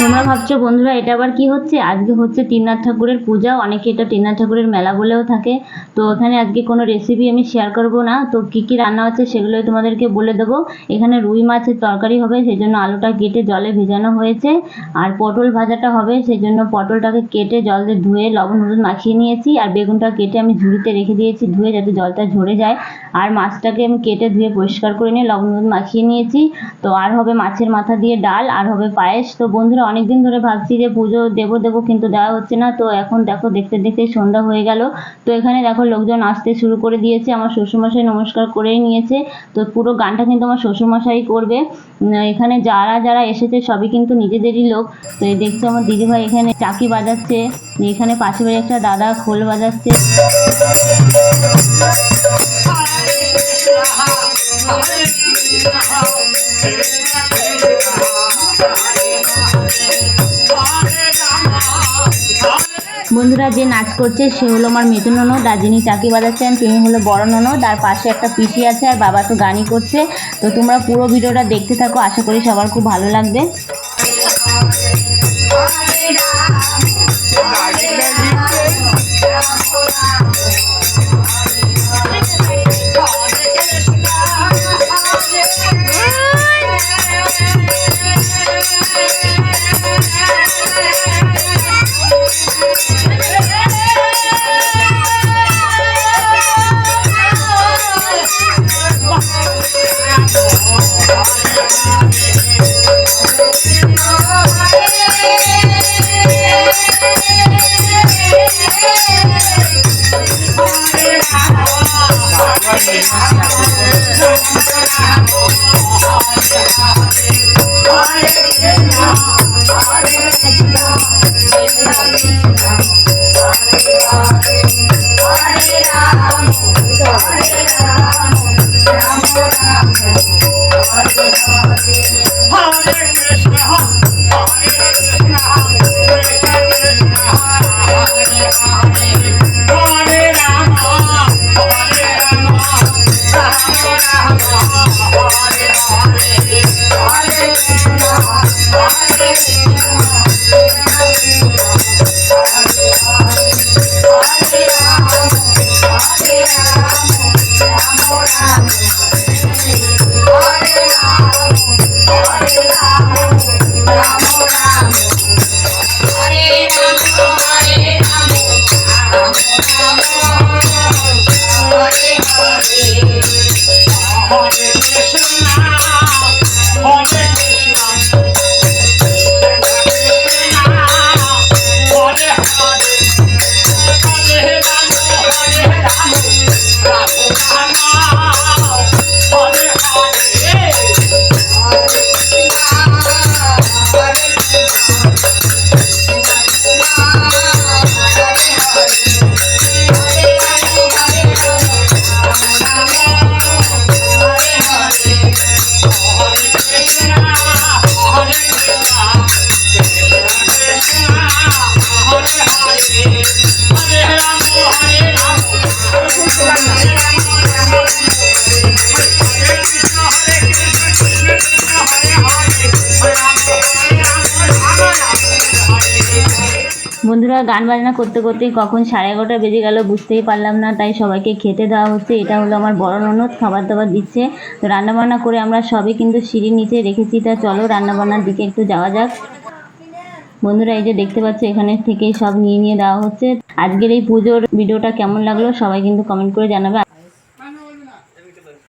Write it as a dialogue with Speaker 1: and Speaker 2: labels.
Speaker 1: তোমরা ভাবছো বন্ধুরা এটা আবার কি হচ্ছে? আজকে হচ্ছে ত্রিনাথ ঠাকুরের পূজা, অনেকে এটা ত্রিনাথ ঠাকুরের মেলা বলেও থাকে। তো এখানে আজকে কোনো রেসিপি আমি শেয়ার করব না, তো কি কি রান্না হচ্ছে সেগুলোই তোমাদেরকে বলে দেবো। এখানে রুই মাছের তরকারি হবে, সেই জন্য আলুটা কেটে জলে ভেজানো হয়েছে। আর পটল ভাজাটা হবে, সেই জন্য পটলটাকে কেটে জল দিয়ে ধুয়ে লবণ হলুদ মাখিয়ে নিয়েছি। আর বেগুনটা কেটে আমি ঝুড়িতে রেখে দিয়েছি ধুয়ে, যাতে জলটা ঝরে যায়। আর মাছটাকে আমি কেটে ধুয়ে পরিষ্কার করে নিয়ে লবণ হলুদ মাখিয়ে নিয়েছি। তো আর হবে মাছের মাথা দিয়ে ডাল, আর হবে পায়েস। তো বন্ধুরা অনেকদিন ধরে ভাবছি যে পুজো দেবো কিন্তু দেওয়া হচ্ছে না। তো এখন দেখো দেখতে দেখতে সন্ধ্যা হয়ে গেল। তো এখানে দেখো লোকজন আসতে শুরু করে দিয়েছে। আমার শ্বশুরমশাই নমস্কার করেই নিয়েছে। তো পুরো গানটা কিন্তু আমার শ্বশুরমশাই করবে। এখানে যারা যারা এসেছে সবই কিন্তু নিজেদেরই লোক। তো এই দেখছি আমার দিদিভাই এখানে চাকি বাজাচ্ছে, এখানে পাশে বাড়ি একটা দাদা খোল বাজাচ্ছে। বন্ধুরা যে নাচ করছে সে হলো আমার মেজো ননদ, আর যিনি চাকি বাজাচ্ছেন তিনি হলো বড় ননদ। আর পাশে একটা পিসি আছে, আর বাবা তো গানই করছে। তো তোমরা পুরো ভিডিওটা দেখতে থাকো, আশা করি সবার খুব ভালো লাগবে। বন্ধুরা গান বাজনা করতে করতেই কখন 11:30 বেজে গেল বুঝতেই পারলাম না। তাই সবাইকে খেতে দেওয়া হচ্ছে। এটা হলো আমার বড় ননদ খাবার দাবার দিচ্ছে। তো রান্নাবান্না করে আমরা সবই কিন্তু সিঁড়ির নিচে রেখেছি। তা চলো রান্নাবান্নার দিকে একটু যাওয়া যাক। বন্ধুরা এই যে দেখতে পাচ্ছ এখানে থেকেই সব নিয়ে দেওয়া হচ্ছে। আজকের এই পুজোর ভিডিওটা কেমন লাগলো সবাই কিন্তু কমেন্ট করে জানাবে।